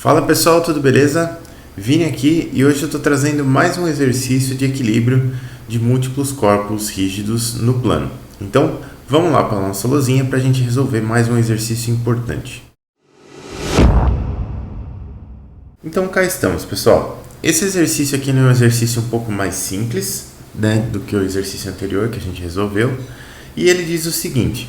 Fala pessoal, tudo beleza? Vini aqui e hoje eu estou trazendo mais um exercício de equilíbrio de múltiplos corpos rígidos no plano. Então vamos lá para a nossa lousinha para a gente resolver mais um exercício importante. Então cá estamos pessoal. Esse exercício aqui é um exercício um pouco mais simples, do que o exercício anterior que a gente resolveu. E ele diz o seguinte: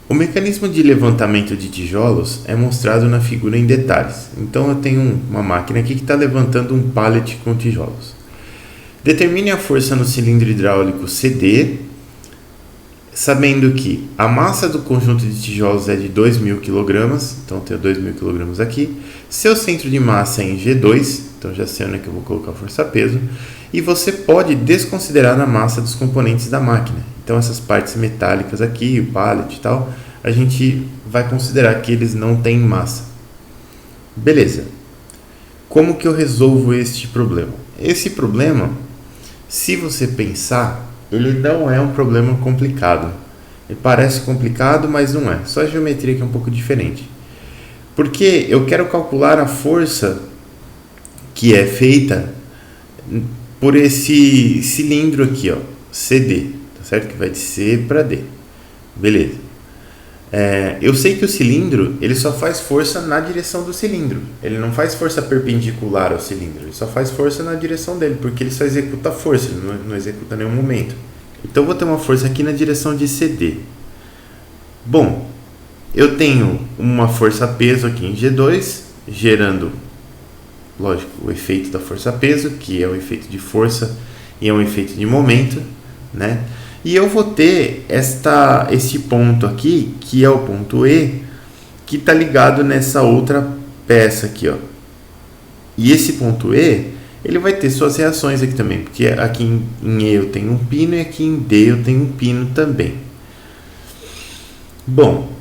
o mecanismo de levantamento de tijolos é mostrado na figura em detalhes. Então eu tenho uma máquina aqui que está levantando um pallet com tijolos. Determine a força no cilindro hidráulico CD, sabendo que a massa do conjunto de tijolos é de 2.000 kg, então eu tenho 2.000 kg aqui. Seu centro de massa é em G2, então já sei onde é que eu vou colocar a força-peso. E você pode desconsiderar a massa dos componentes da máquina. Então essas partes metálicas aqui, o pallet e tal, a gente vai considerar que eles não têm massa. Beleza. Como que eu resolvo este problema? Esse problema, se você pensar, ele não é um problema complicado. Ele parece complicado, mas não é. Só a geometria que é um pouco diferente. Porque eu quero calcular a força que é feita por esse cilindro aqui, ó, CD, tá certo? Que vai de C para D. Beleza. Eu sei que o cilindro, ele só faz força na direção do cilindro. Ele não faz força perpendicular ao cilindro. Ele só faz força na direção dele, porque ele só executa força, ele não executa nenhum momento. Então eu vou ter uma força aqui na direção de CD. Bom, eu tenho uma força-peso aqui em G2, gerando, lógico, o efeito da força-peso, que é o efeito de força e é um efeito de momento, né? E eu vou ter esse ponto aqui, que é o ponto E, que está ligado nessa outra peça aqui, ó. E esse ponto E, ele vai ter suas reações aqui também, porque aqui em E eu tenho um pino e aqui em D eu tenho um pino também. Bom,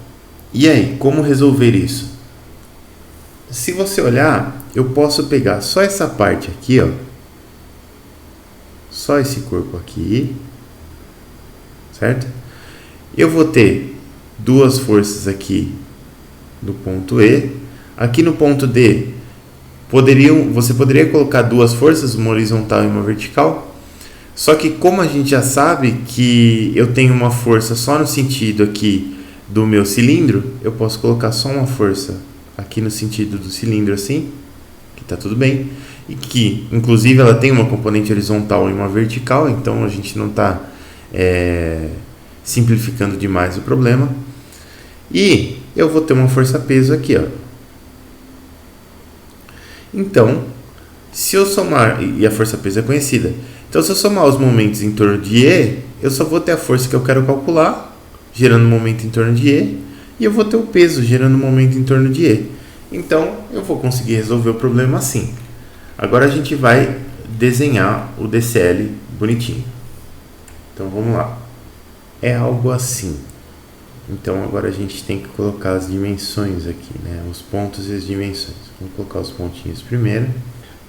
e aí, como resolver isso? Se você olhar, eu posso pegar só essa parte aqui, ó. Só esse corpo aqui. Certo? Eu vou ter duas forças aqui no ponto E. Aqui no ponto D, você poderia colocar duas forças, uma horizontal e uma vertical. Só que como a gente já sabe que eu tenho uma força só no sentido aqui do meu cilindro, eu posso colocar só uma força aqui no sentido do cilindro assim, que está tudo bem. E que, inclusive, ela tem uma componente horizontal e uma vertical, então a gente não está simplificando demais o problema. E eu vou ter uma força-peso aqui, ó. Então, se eu somar, e a força-peso é conhecida, então se eu somar os momentos em torno de E, eu só vou ter a força que eu quero calcular, gerando um momento em torno de E, e eu vou ter o peso gerando um momento em torno de E. Então, eu vou conseguir resolver o problema assim. Agora a gente vai desenhar o DCL bonitinho. Então vamos lá. É algo assim. Então agora a gente tem que colocar as dimensões aqui, né? Os pontos e as dimensões. Vamos colocar os pontinhos primeiro.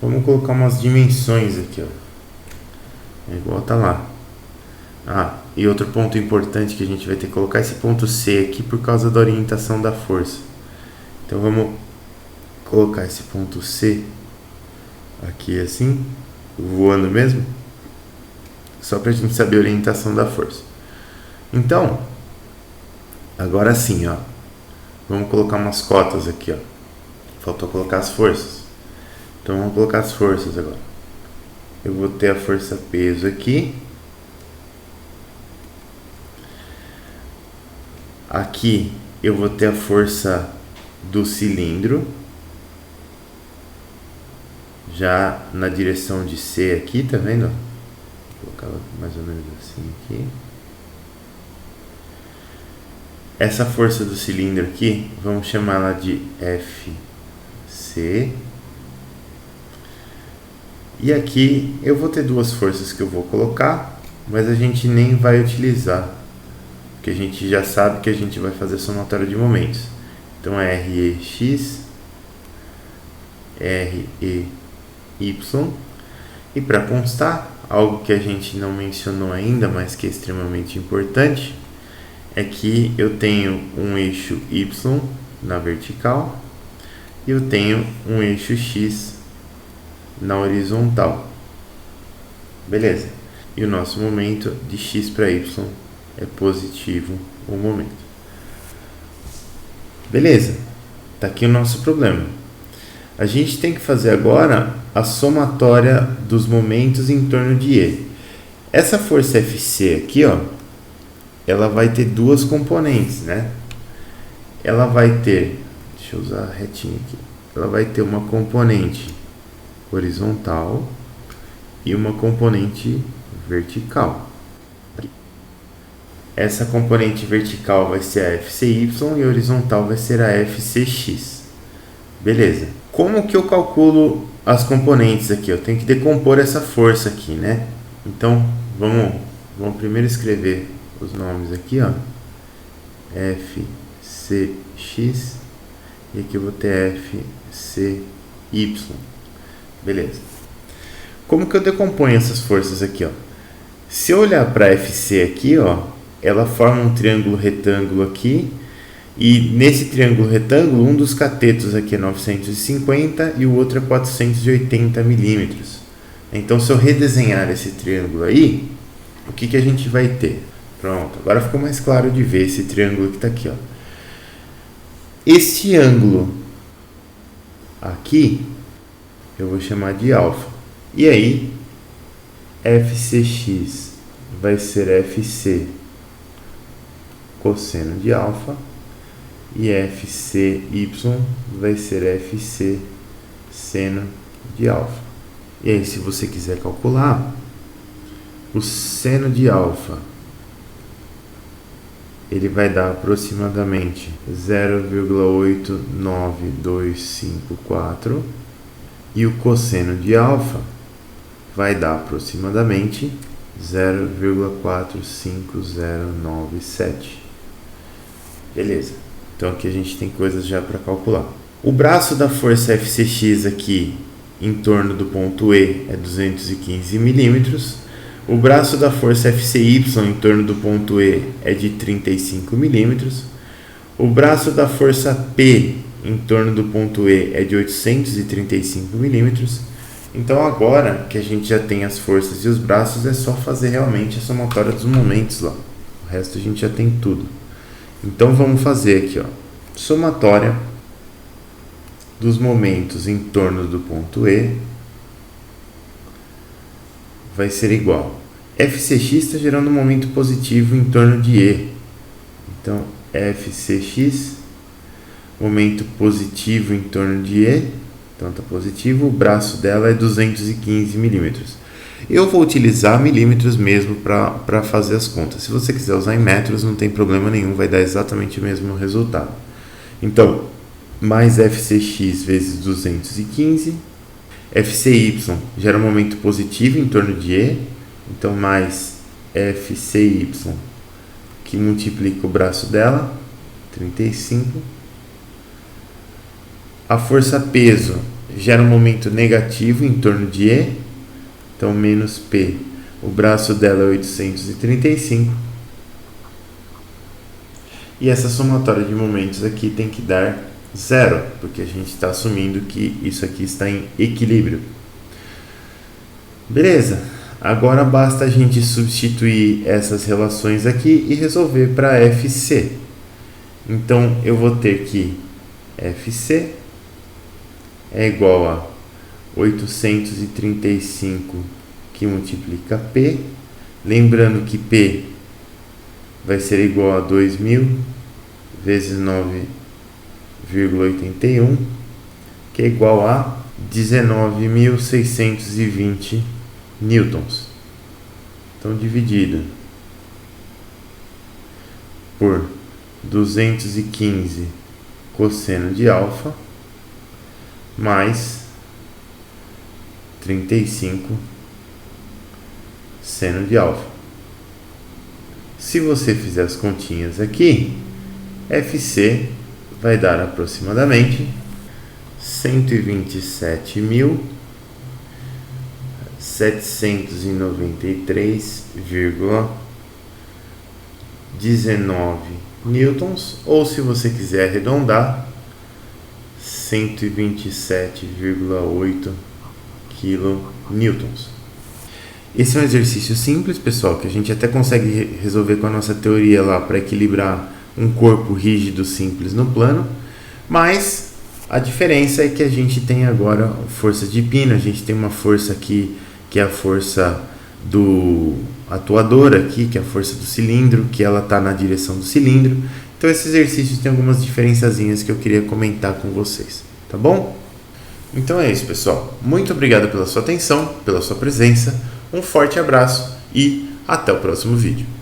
Vamos colocar umas dimensões aqui, ó. É igual tá lá. E outro ponto importante que a gente vai ter que colocar é esse ponto C aqui por causa da orientação da força. Então vamos colocar esse ponto C aqui assim, voando mesmo, só para a gente saber a orientação da força. Então, agora sim, ó, vamos colocar umas cotas aqui, ó. Faltou colocar as forças. Então vamos colocar as forças agora. Eu vou ter a força peso aqui. Aqui eu vou ter a força do cilindro, já na direção de C aqui, tá vendo? Vou colocar mais ou menos assim aqui. Essa força do cilindro aqui, vamos chamar ela de FC. E aqui eu vou ter duas forças que eu vou colocar, mas a gente nem vai utilizar, porque a gente já sabe que a gente vai fazer somatória de momentos. Então é REX, REY. E para constar, algo que a gente não mencionou ainda, mas que é extremamente importante, é que eu tenho um eixo Y na vertical e eu tenho um eixo X na horizontal. Beleza. E o nosso momento de X para Y é positivo o momento. Beleza. Tá aqui o nosso problema. A gente tem que fazer agora a somatória dos momentos em torno de E. Essa força Fc aqui, ó, ela vai ter duas componentes, né? Ela vai ter, deixa eu usar retinho aqui. Ela vai ter uma componente horizontal e uma componente vertical. Essa componente vertical vai ser a FCY e a horizontal vai ser a FCX. Beleza. Como que eu calculo as componentes aqui? Eu tenho que decompor essa força aqui, né? Então, vamos primeiro escrever os nomes aqui, ó. FCX e aqui eu vou ter FCY. Beleza. Como que eu decomponho essas forças aqui, ó? Se eu olhar para FC aqui, ó, ela forma um triângulo retângulo aqui, e nesse triângulo retângulo, um dos catetos aqui é 950 e o outro é 480 milímetros. Então, se eu redesenhar esse triângulo aí, o que a gente vai ter? Pronto, agora ficou mais claro de ver esse triângulo que está aqui, ó. Este ângulo aqui, eu vou chamar de alfa. E aí, FCX vai ser FC cosseno de alfa e FCY vai ser FC seno de alfa. E aí, se você quiser calcular, o seno de alfa ele vai dar aproximadamente 0,89254 e o cosseno de alfa vai dar aproximadamente 0,45097. Beleza. Então aqui a gente tem coisas já para calcular. O braço da força FCX aqui em torno do ponto E é 215 milímetros. O braço da força FCY em torno do ponto E é de 35 milímetros. O braço da força P em torno do ponto E é de 835 milímetros. Então agora que a gente já tem as forças e os braços, é só fazer realmente a somatória dos momentos lá. O resto a gente já tem tudo. Então vamos fazer aqui, ó, somatória dos momentos em torno do ponto E vai ser igual. FCX está gerando um momento positivo em torno de E. Então, FCX, momento positivo em torno de E. Então, está positivo. O braço dela é 215 milímetros. Eu vou utilizar milímetros mesmo para fazer as contas. Se você quiser usar em metros, não tem problema nenhum. Vai dar exatamente o mesmo resultado. Então, mais FCX vezes 215. FCY gera um momento positivo em torno de E, então mais FCY, que multiplica o braço dela, 35. A força peso gera um momento negativo em torno de E, então menos P, o braço dela é 835. E essa somatória de momentos aqui tem que dar zero, porque a gente está assumindo que isso aqui está em equilíbrio. Beleza, agora basta a gente substituir essas relações aqui e resolver para FC. Então eu vou ter que FC é igual a 835 que multiplica P, lembrando que P vai ser igual a 2000 vezes 9,81, que é igual a 19.620 newtons. Então, dividido por 215 cosseno de alfa mais 35 seno de alfa. Se você fizer as continhas aqui, FC vai dar aproximadamente 127.793,19 newtons, ou se você quiser arredondar, 127,8 kN. Esse é um exercício simples, pessoal, que a gente até consegue resolver com a nossa teoria lá para equilibrar um corpo rígido simples no plano, mas a diferença é que a gente tem agora força de pino, a gente tem uma força aqui que é a força do atuador aqui, que é a força do cilindro, que ela está na direção do cilindro. Então esse exercício tem algumas diferençazinhas que eu queria comentar com vocês, tá bom? Então é isso, pessoal. Muito obrigado pela sua atenção, pela sua presença. Um forte abraço e até o próximo vídeo.